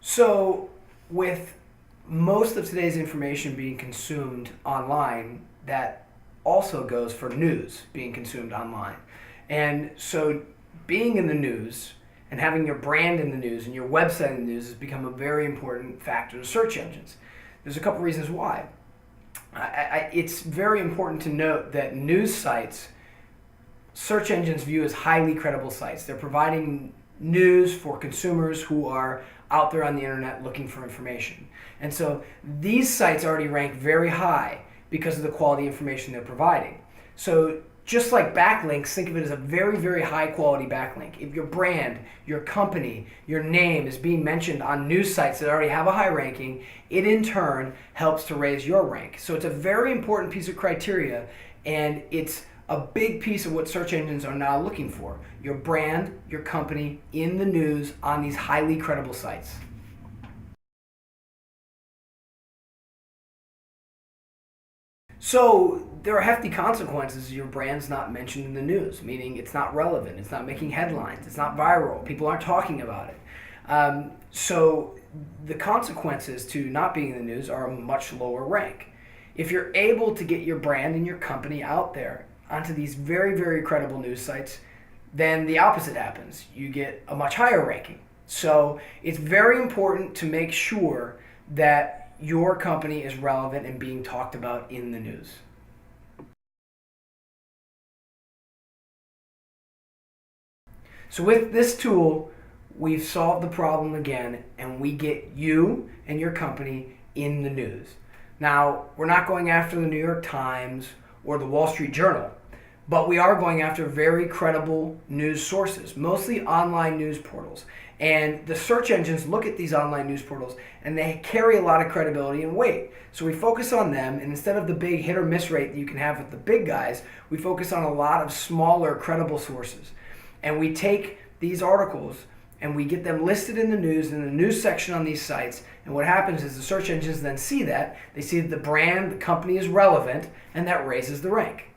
So, with most of today's information being consumed online, that also goes for news being consumed online. And so, being in the news and having your brand in the news and your website in the news has become a very important factor to search engines. There's a couple reasons why. It's very important to note that news sites, search engines view as highly credible sites. They're providing news for consumers who are out there on the internet looking for information. And so these sites already rank very high because of the quality information they're providing. So just like backlinks, think of it as a very, very high quality backlink. If your brand, your company, your name is being mentioned on news sites that already have a high ranking, it in turn helps to raise your rank. So it's a very important piece of criteria, and it's a big piece of what search engines are now looking for. Your brand, your company in the news on these highly credible sites. So there are hefty consequences if your brand's not mentioned in the news, meaning it's not relevant, it's not making headlines, it's not viral, people aren't talking about it. So the consequences to not being in the news are a much lower rank. If you're able to get your brand and your company out there onto these very, very credible news sites, then the opposite happens. You get a much higher ranking. So it's very important to make sure that your company is relevant and being talked about in the news. So with this tool, we've solved the problem again, and we get you and your company in the news. Now, we're not going after the New York Times or the Wall Street Journal, but we are going after very credible news sources, mostly online news portals. And the search engines look at these online news portals and they carry a lot of credibility and weight. So we focus on them, and instead of the big hit or miss rate that you can have with the big guys, we focus on a lot of smaller credible sources. And we take these articles and we get them listed in the news section on these sites. And what happens is the search engines then see that. They see that the brand, the company is relevant, and that raises the rank.